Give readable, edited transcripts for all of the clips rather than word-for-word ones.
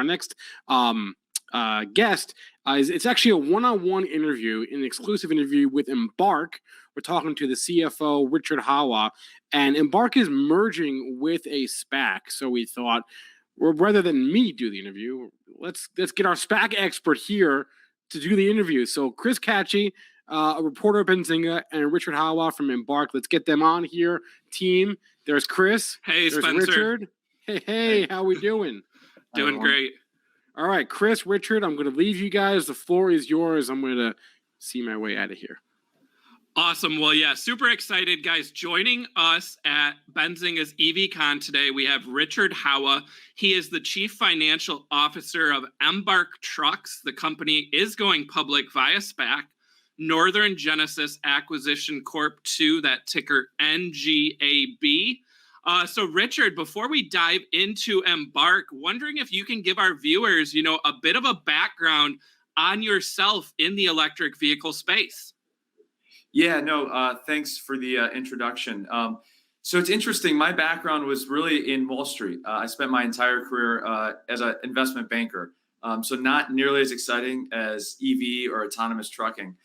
next guest. It's actually a one-on-one interview, an exclusive interview with Embark. We're talking to the CFO, Richard Hawwa, and Embark is merging with a SPAC. So we thought, well, rather than me do the interview, let's get our SPAC expert here to do the interview. So Chris Katje, a reporter at Benzinga, and Richard Hawwa from Embark. Let's get them on here. Team, there's Chris. Hey, there's Spencer. Richard. Hey, how we doing? Doing great. All right, Chris, Richard, I'm going to leave you guys. The floor is yours. I'm going to see my way out of here. Awesome. Well, yeah, super excited, guys. Joining us at Benzinga's EVCon today, we have Richard Hawwa. He is the Chief Financial Officer of Embark Trucks. The company is going public via SPAC, Northern Genesis Acquisition Corp. 2, that ticker NGAB. So Richard, before we dive into Embark, wondering if you can give our viewers, a bit of a background on yourself in the electric vehicle space. Yeah, no, thanks for the introduction. So it's interesting. My background was really in Wall Street. I spent my entire career as an investment banker. So not nearly as exciting as EV or autonomous trucking.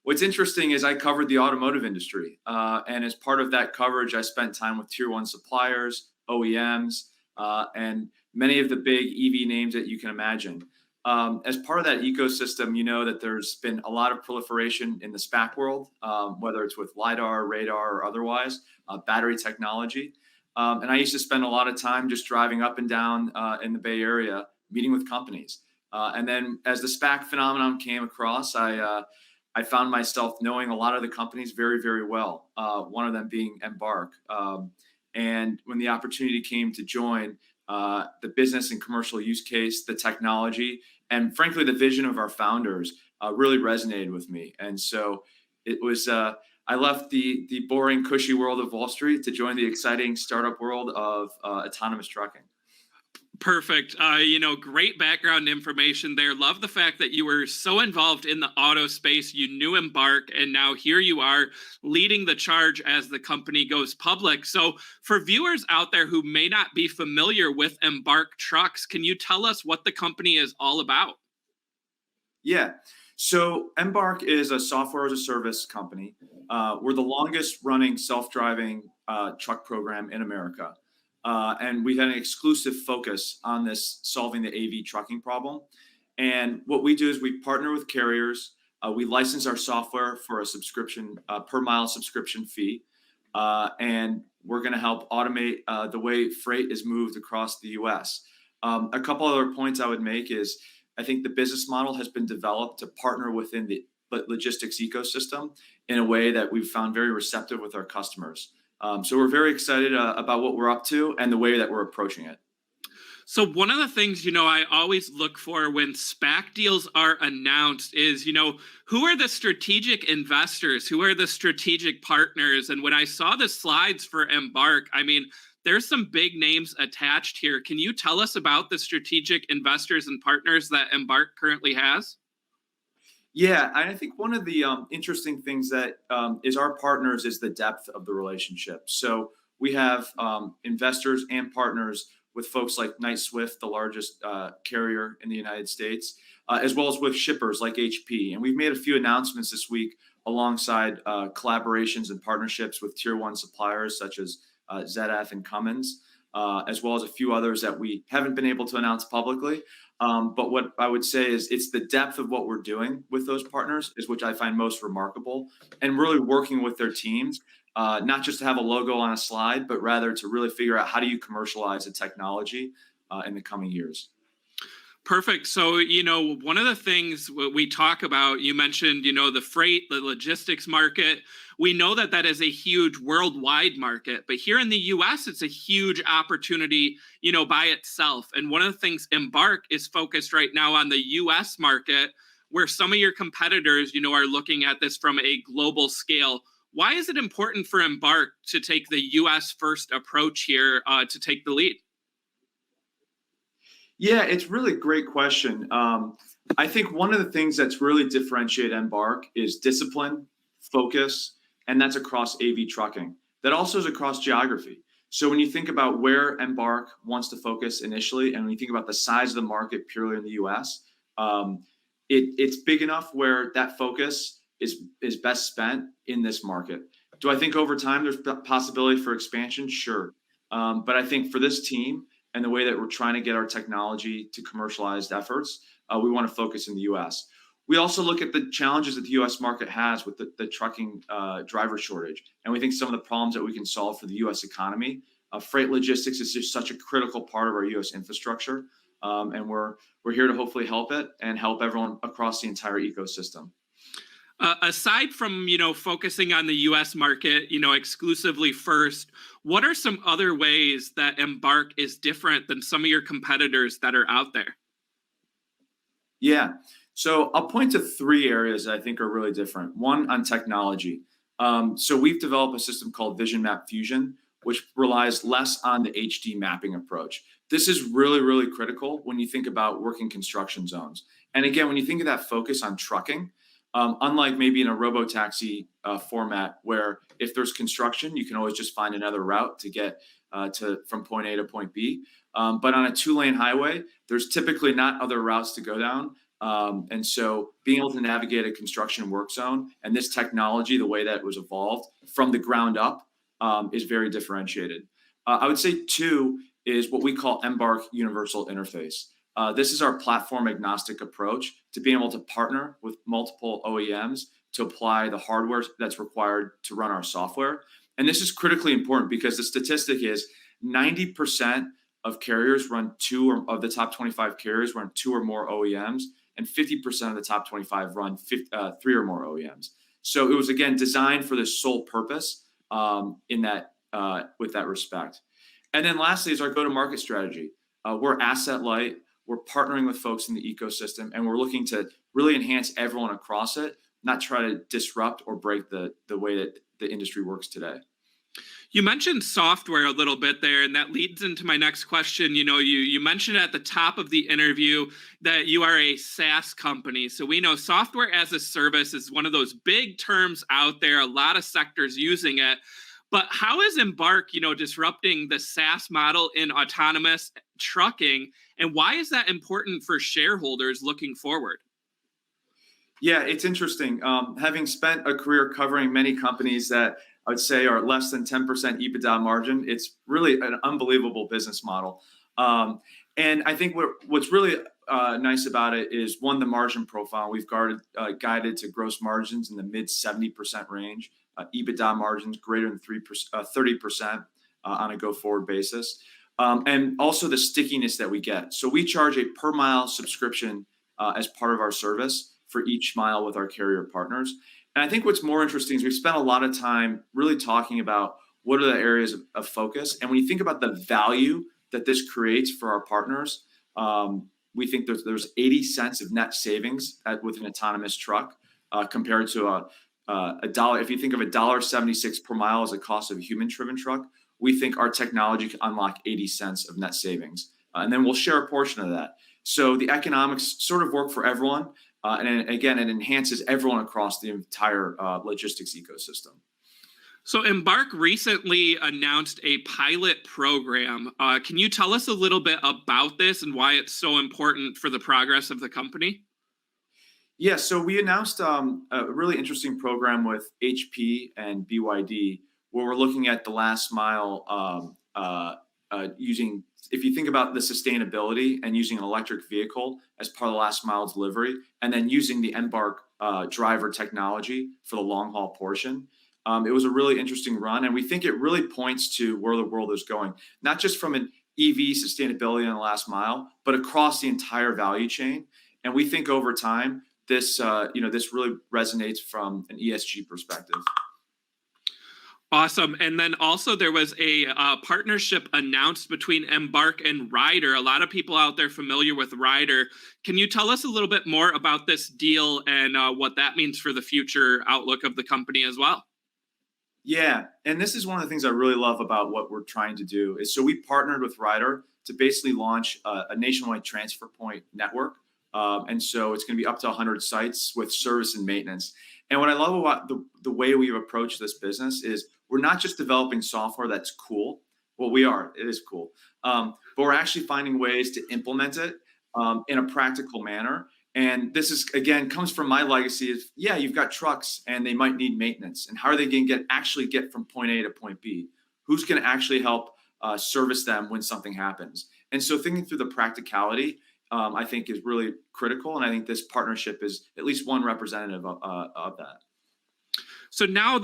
What's interesting is I covered the automotive industry. And as part of that coverage, I spent time with tier one suppliers, OEMs, and many of the big EV names that you can imagine. As part of that ecosystem, you know that there's been a lot of proliferation in the SPAC world, whether it's with LiDAR, radar, or otherwise, battery technology. And I used to spend a lot of time just driving up and down in the Bay Area, meeting with companies. And then as the SPAC phenomenon came across, I found myself knowing a lot of the companies very, very well, one of them being Embark. And when the opportunity came to join, the business and commercial use case, the technology, and frankly, the vision of our founders really resonated with me. And so it was, I left the boring, cushy world of Wall Street to join the exciting startup world of autonomous trucking. Perfect. Great background information there. Love the fact that you were so involved in the auto space. You knew Embark, and now here you are leading the charge as the company goes public. So for viewers out there who may not be familiar with Embark Trucks, can you tell us what the company is all about? Yeah. So Embark is a software as a service company. We're the longest running self-driving truck program in America. And we've had an exclusive focus on this solving the AV trucking problem. And what we do is we partner with carriers. We license our software for a subscription, per mile subscription fee. And we're going to help automate the way freight is moved across the US. A couple other points I would make is I think the business model has been developed to partner within the logistics ecosystem in a way that we've found very receptive with our customers. So we're very excited about what we're up to and the way that we're approaching it. So one of the things, I always look for when SPAC deals are announced is, who are the strategic investors? Who are the strategic partners? And when I saw the slides for Embark, there's some big names attached here. Can you tell us about the strategic investors and partners that Embark currently has? Yeah, and I think one of the interesting things that is our partners is the depth of the relationship. So we have investors and partners with folks like Knight-Swift, the largest carrier in the United States, as well as with shippers like HP. And we've made a few announcements this week alongside collaborations and partnerships with tier one suppliers such as ZF and Cummins, as well as a few others that we haven't been able to announce publicly. But what I would say is it's the depth of what we're doing with those partners is which I find most remarkable, and really working with their teams, not just to have a logo on a slide, but rather to really figure out how do you commercialize the technology in the coming years. Perfect. So, one of the things we talk about, you mentioned, the freight, the logistics market. We know that that is a huge worldwide market, but here in the US, it's a huge opportunity, by itself. And one of the things Embark is focused right now on the US market, where some of your competitors, are looking at this from a global scale. Why is it important for Embark to take the US first approach here to take the lead? Yeah, it's really a great question. I think one of the things that's really differentiate Embark is discipline, focus, and that's across AV trucking. That also is across geography. So when you think about where Embark wants to focus initially, and when you think about the size of the market purely in the US, it's big enough where that focus is best spent in this market. Do I think over time there's possibility for expansion? Sure. But I think for this team and the way that we're trying to get our technology to commercialized efforts, we want to focus in the US. We also look at the challenges that the US market has with the trucking driver shortage. And we think some of the problems that we can solve for the US economy. Freight logistics is just such a critical part of our US infrastructure. And we're here to hopefully help it and help everyone across the entire ecosystem. Aside from, focusing on the US market, exclusively first, what are some other ways that Embark is different than some of your competitors that are out there? Yeah. So I'll point to 3 areas that I think are really different. One, on technology. So we've developed a system called Vision Map Fusion, which relies less on the HD mapping approach. This is really, really critical when you think about working construction zones. And again, when you think of that focus on trucking, unlike maybe in a robotaxi format where if there's construction, you can always just find another route to get from point A to point B. But on a 2-lane highway, there's typically not other routes to go down. And so being able to navigate a construction work zone and this technology, the way that it was evolved from the ground up, is very differentiated. I would say 2 is what we call Embark Universal Interface. This is our platform agnostic approach to being able to partner with multiple OEMs to apply the hardware that's required to run our software. And this is critically important because the statistic is 90% of carriers run of the top 25 carriers run 2 or more OEMs, and 50% of the top 25 run 3 or more OEMs. So it was, again, designed for this sole purpose with that respect. And then lastly is our go-to-market strategy. We're asset light. We're partnering with folks in the ecosystem, and we're looking to really enhance everyone across it, not try to disrupt or break the way that the industry works today. You mentioned software a little bit there, and that leads into my next question. You mentioned at the top of the interview that you are a SaaS company. So we know software as a service is one of those big terms out there, a lot of sectors using it. But how is Embark, disrupting the SaaS model in autonomous trucking, and why is that important for shareholders looking forward? Yeah, it's interesting. Having spent a career covering many companies that I would say are less than 10% EBITDA margin, it's really an unbelievable business model. And I think what's really nice about it is, one, the margin profile. We've guided to gross margins in the mid 70% range, EBITDA margins greater than 30% on a go-forward basis. And also the stickiness that we get. So we charge a per mile subscription as part of our service for each mile with our carrier partners. And I think what's more interesting is we've spent a lot of time really talking about what are the areas of focus. And when you think about the value that this creates for our partners, we think there's 80 cents of net savings with an autonomous truck compared to a dollar. If you think of $1.76 per mile as a cost of a human-driven truck, we think our technology can unlock 80 cents of net savings. And then we'll share a portion of that. So the economics sort of work for everyone. And again, it enhances everyone across the entire logistics ecosystem. So Embark recently announced a pilot program. Can you tell us a little bit about this and why it's so important for the progress of the company? Yeah, so we announced a really interesting program with HP and BYD, where we're looking at the last mile using, if you think about the sustainability and using an electric vehicle as part of the last mile delivery, and then using the Embark driver technology for the long haul portion. It was a really interesting run, and we think it really points to where the world is going, not just from an EV sustainability on the last mile, but across the entire value chain. And we think over time, this really resonates from an ESG perspective. Awesome. And then also there was a partnership announced between Embark and Ryder. A lot of people out there familiar with Ryder. Can you tell us a little bit more about this deal and what that means for the future outlook of the company as well? Yeah, and this is one of the things I really love about what we're trying to do is, so we partnered with Ryder to basically launch a nationwide transfer point network. And so it's going to be up to 100 sites with service and maintenance. And what I love about the way we've approached this business is we're not just developing software that's cool. Well, we are. It is cool. But we're actually finding ways to implement it in a practical manner. And this is, again, comes from my legacy of, yeah, you've got trucks and they might need maintenance. And how are they going to actually get from point A to point B? Who's going to actually help service them when something happens? And so thinking through the practicality, I think is really critical. And I think this partnership is at least one representative of that. So now,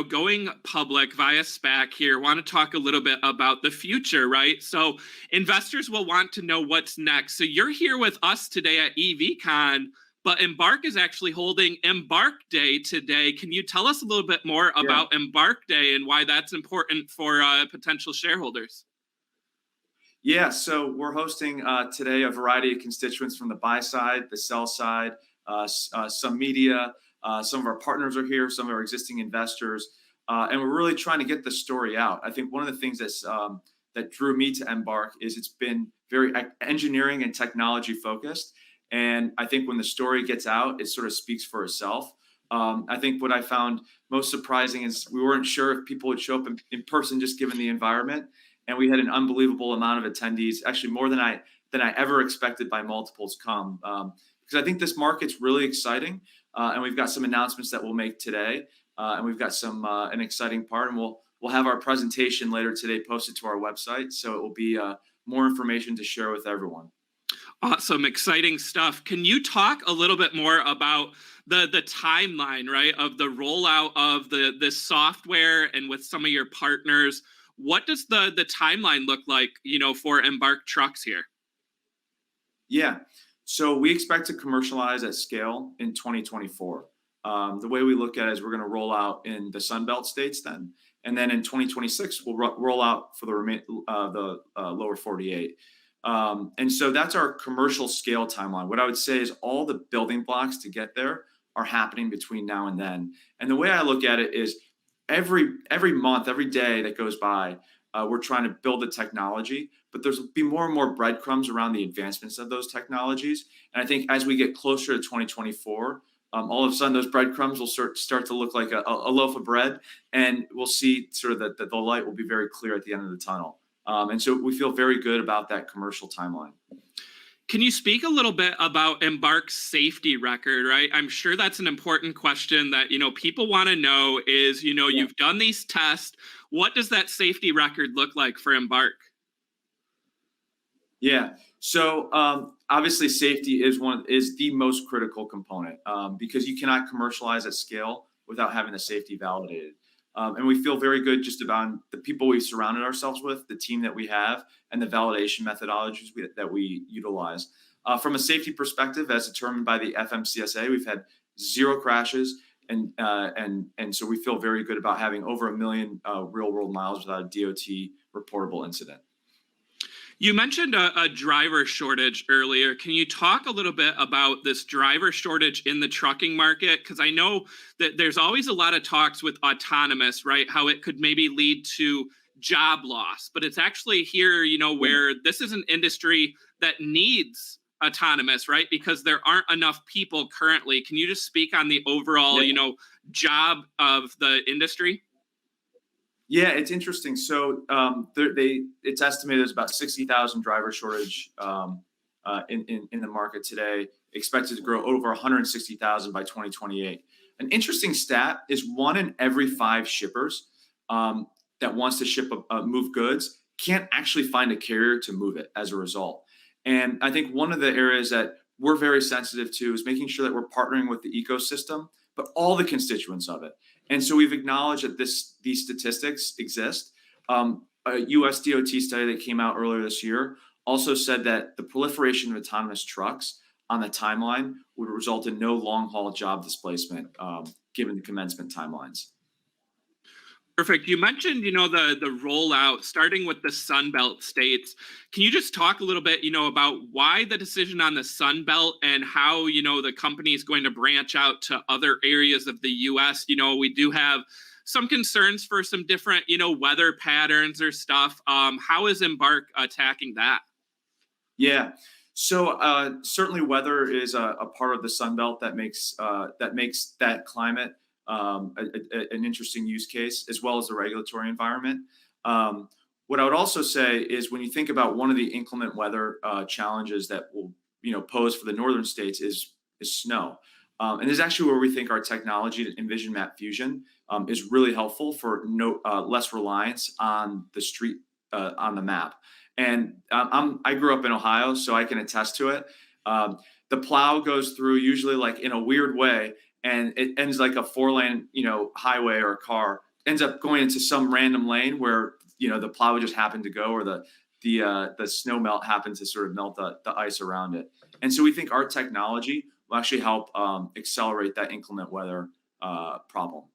going public via SPAC here, want to talk a little bit about the future, right? So investors will want to know what's next. So you're here with us today at EVCon, but Embark is actually holding Embark Day today. Can you tell us a little bit more about Embark Day and why that's important for potential shareholders? Yeah, so we're hosting today a variety of constituents from the buy side, the sell side, some media. Some of our partners are here, some of our existing investors, and we're really trying to get the story out. I think one of the things that drew me to Embark is it's been very engineering and technology focused. And I think when the story gets out, it sort of speaks for itself. I think what I found most surprising is we weren't sure if people would show up in person just given the environment. And we had an unbelievable amount of attendees, actually more than I ever expected by multiples come. Because I think this market's really exciting. And we've got some announcements that we'll make today, and we've got an exciting part, and we'll have our presentation later today posted to our website, so it will be more information to share with everyone. Awesome, exciting stuff. Can you talk a little bit more about the timeline, right, of the rollout of this software and with some of your partners? What does the timeline look like, for Embark trucks here? Yeah. So we expect to commercialize at scale in 2024. The way we look at it is we're going to roll out in the Sunbelt states then. And then in 2026, we'll roll out for the lower 48. And so that's our commercial scale timeline. What I would say is all the building blocks to get there are happening between now and then. And the way I look at it is every month, every day that goes by, we're trying to build the technology, but there's be more and more breadcrumbs around the advancements of those technologies. And I think as we get closer to 2024, all of a sudden those breadcrumbs will start to look like a loaf of bread, and we'll see sort of that the light will be very clear at the end of the tunnel. And so we feel very good about that commercial timeline. Can you speak a little bit about Embark's safety record, right? I'm sure that's an important question that, people want to know is, you've done these tests. What does that safety record look like for Embark? Yeah. So obviously safety is the most critical component because you cannot commercialize at scale without having the safety validated. And we feel very good just about the people we've surrounded ourselves with, the team that we have, and the validation methodologies that we utilize. From a safety perspective, as determined by the FMCSA, we've had 0 crashes, and so we feel very good about having over 1 million real-world miles without a DOT reportable incident. You mentioned a driver shortage earlier. Can you talk a little bit about this driver shortage in the trucking market? Because I know that there's always a lot of talks with autonomous, right? How it could maybe lead to job loss, but it's actually here, where this is an industry that needs autonomous, right? Because there aren't enough people currently. Can you just speak on the overall, job of the industry? Yeah, it's interesting. So it's estimated there's about 60,000 driver shortage in the market today, expected to grow over 160,000 by 2028. An interesting stat is 1 in every 5 shippers that wants to move goods can't actually find a carrier to move it as a result. And I think one of the areas that we're very sensitive to is making sure that we're partnering with the ecosystem, but all the constituents of it. And so we've acknowledged that these statistics exist. A US DOT study that came out earlier this year also said that the proliferation of autonomous trucks on the timeline would result in no long-haul job displacement, given the commencement timelines. Perfect. You mentioned, the rollout starting with the Sunbelt states. Can you just talk a little bit, about why the decision on the Sunbelt and how, the company is going to branch out to other areas of the U.S.? We do have some concerns for some different, weather patterns or stuff. How is Embark attacking that? Yeah. So certainly weather is a part of the Sunbelt that makes that climate an interesting use case, as well as the regulatory environment. What I would also say is when you think about one of the inclement weather challenges that will pose for the northern states is snow. And this is actually where we think our technology in Vision Map Fusion is really helpful for less reliance on the street on the map. And I grew up in Ohio, so I can attest to it. The plow goes through usually like in a weird way, and it ends like a 4-lane, highway or a car ends up going into some random lane where the plow would just happen to go, or the snow melt happens to sort of melt the ice around it. And so we think our technology will actually help accelerate that inclement weather problem.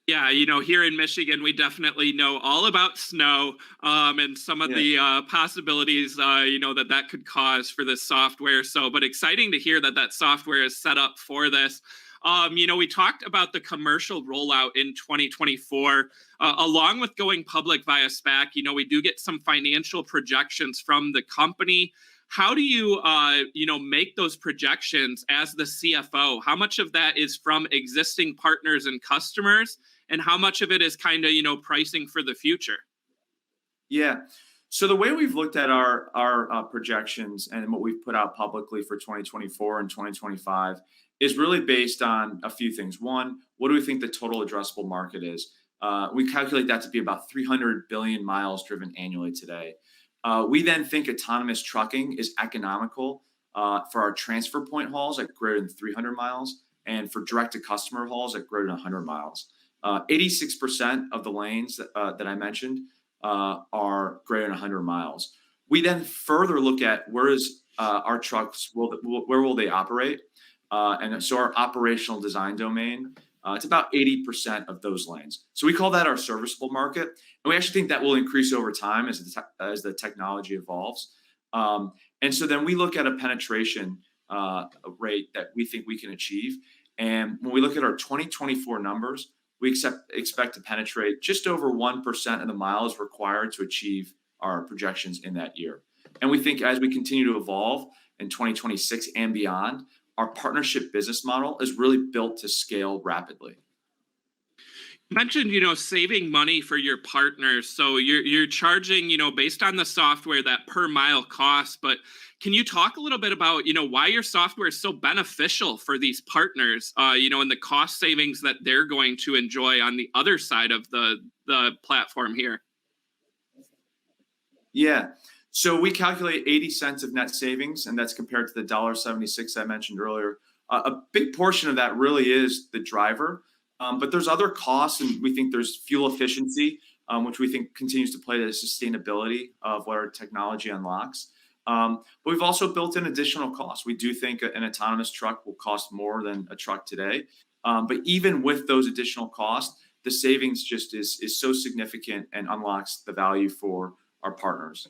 Yeah, here in Michigan, we definitely know all about snow and some of the possibilities, that could cause for this software. But exciting to hear that software is set up for this. We talked about the commercial rollout in 2024, along with going public via SPAC. We do get some financial projections from the company. How do you, make those projections as the CFO? How much of that is from existing partners and customers, and how much of it is kind of, pricing for the future? Yeah. So the way we've looked at our projections and what we've put out publicly for 2024 and 2025 is really based on a few things. One, what do we think the total addressable market is? We calculate that to be about 300 billion miles driven annually today. We then think autonomous trucking is economical for our transfer point hauls at greater than 300 miles, and for direct-to-customer hauls at greater than 100 miles. 86% of the lanes that I mentioned are greater than 100 miles. We then further look at where is our trucks, where will they operate? And so our operational design domain, it's about 80% of those lanes. So we call that our serviceable market. And we actually think that will increase over time as the technology evolves. And so then we look at a penetration rate that we think we can achieve. And when we look at our 2024 numbers, we expect to penetrate just over 1% of the miles required to achieve our projections in that year. And we think as we continue to evolve in 2026 and beyond, our partnership business model is really built to scale rapidly. You mentioned, saving money for your partners. So you're charging, based on the software, that per mile cost. But can you talk a little bit about, why your software is so beneficial for these partners, and the cost savings that they're going to enjoy on the other side of the platform here? Yeah. So we calculate 80 cents of net savings, and that's compared to the $1.76 I mentioned earlier. A big portion of that really is the driver, but there's other costs, and we think there's fuel efficiency, which we think continues to play to the sustainability of what our technology unlocks. But we've also built in additional costs. We do think an autonomous truck will cost more than a truck today. But even with those additional costs, the savings just is so significant and unlocks the value for our partners.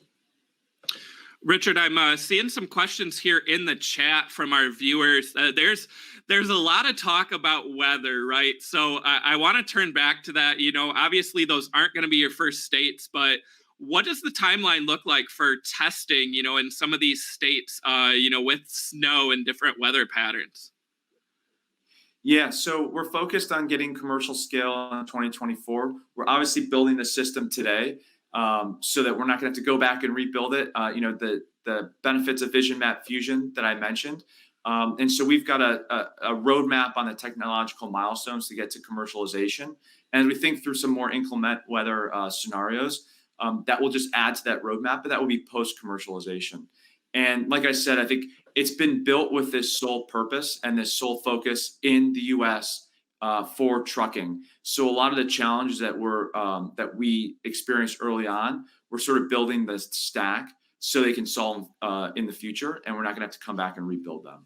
Richard, I'm seeing some questions here in the chat from our viewers. There's a lot of talk about weather, right? So I want to turn back to that. Obviously those aren't going to be your first states, but what does the timeline look like for testing, in some of these states, with snow and different weather patterns? Yeah, so we're focused on getting commercial scale in 2024. We're obviously building the system today, so that we're not going to have to go back and rebuild it. The benefits of Vision Map Fusion that I mentioned. And so we've got a roadmap on the technological milestones to get to commercialization. And we think through some more inclement weather scenarios, that will just add to that roadmap, but that will be post-commercialization. And like I said, I think it's been built with this sole purpose and this sole focus in the U.S. For trucking. So a lot of the challenges that we experienced early on, we're sort of building the stack so they can solve in the future, and we're not going to have to come back and rebuild them.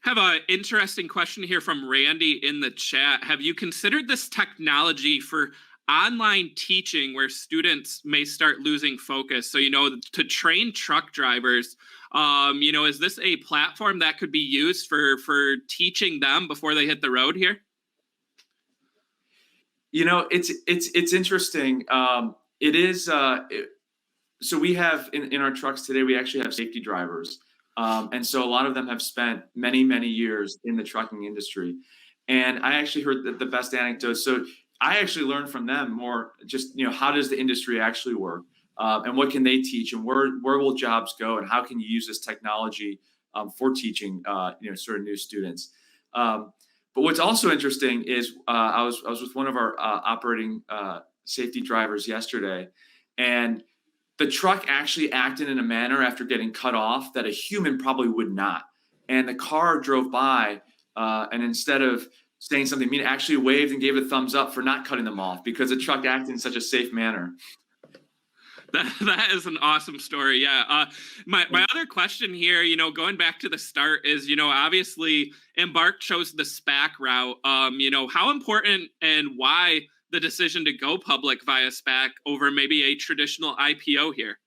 Have an interesting question here from Randy in the chat. Have you considered this technology for online teaching where students may start losing focus? So, to train truck drivers, is this a platform that could be used for teaching them before they hit the road here? It's interesting. It is. So we have in our trucks today, we actually have safety drivers. And so a lot of them have spent many, many years in the trucking industry. And I actually heard the best anecdote. So I actually learned from them more just, how does the industry actually work? And what can they teach, and where will jobs go, and how can you use this technology for teaching, sort of new students. But what's also interesting is I was with one of our operating safety drivers yesterday, and the truck actually acted in a manner after getting cut off that a human probably would not. And the car drove by, and instead of saying something mean, actually waved and gave a thumbs up for not cutting them off because the truck acted in such a safe manner. That is an awesome story. Yeah. My other question here, going back to the start is, obviously Embark chose the SPAC route. How important and why the decision to go public via SPAC over maybe a traditional IPO here?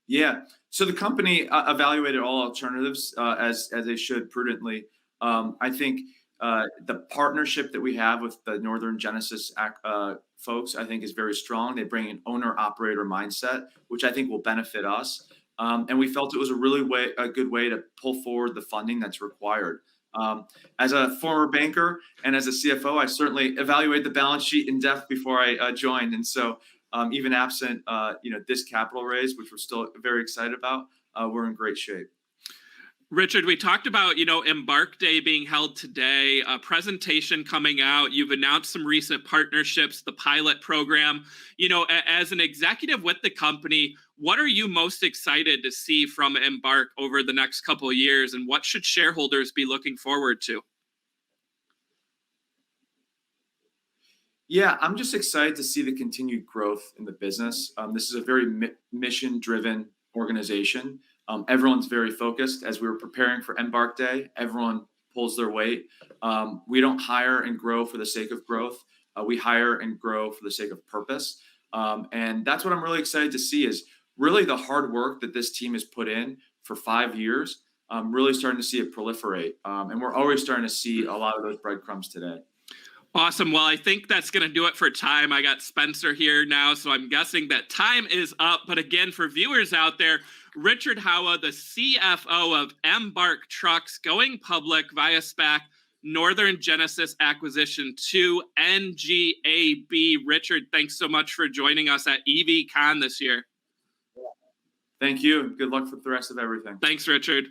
Yeah. So the company evaluated all alternatives as they should prudently. I think the partnership that we have with the Northern Genesis folks, I think, is very strong. They bring an owner-operator mindset, which I think will benefit us. And we felt it was a good way to pull forward the funding that's required. As a former banker and as a CFO, I certainly evaluate the balance sheet in depth before I joined. And so even absent, this capital raise, which we're still very excited about, we're in great shape. Richard, we talked about, Embark Day being held today, a presentation coming out. You've announced some recent partnerships, the pilot program. As an executive with the company, what are you most excited to see from Embark over the next couple of years, and what should shareholders be looking forward to? Yeah, I'm just excited to see the continued growth in the business. This is a very mission-driven organization. Everyone's very focused. As we were preparing for Embark Day, everyone pulls their weight. We don't hire and grow for the sake of growth. We hire and grow for the sake of purpose. And that's what I'm really excited to see, is really the hard work that this team has put in for 5 years. Really starting to see it proliferate. And we're already starting to see a lot of those breadcrumbs today. Awesome. Well, I think that's going to do it for time. I got Spencer here now, so I'm guessing that time is up. But again, for viewers out there, Richard Hawwa, the CFO of Embark Trucks, going public via SPAC, Northern Genesis acquisition to NGAB. Richard, thanks so much for joining us at EVCon this year. Thank you. Good luck with the rest of everything. Thanks, Richard.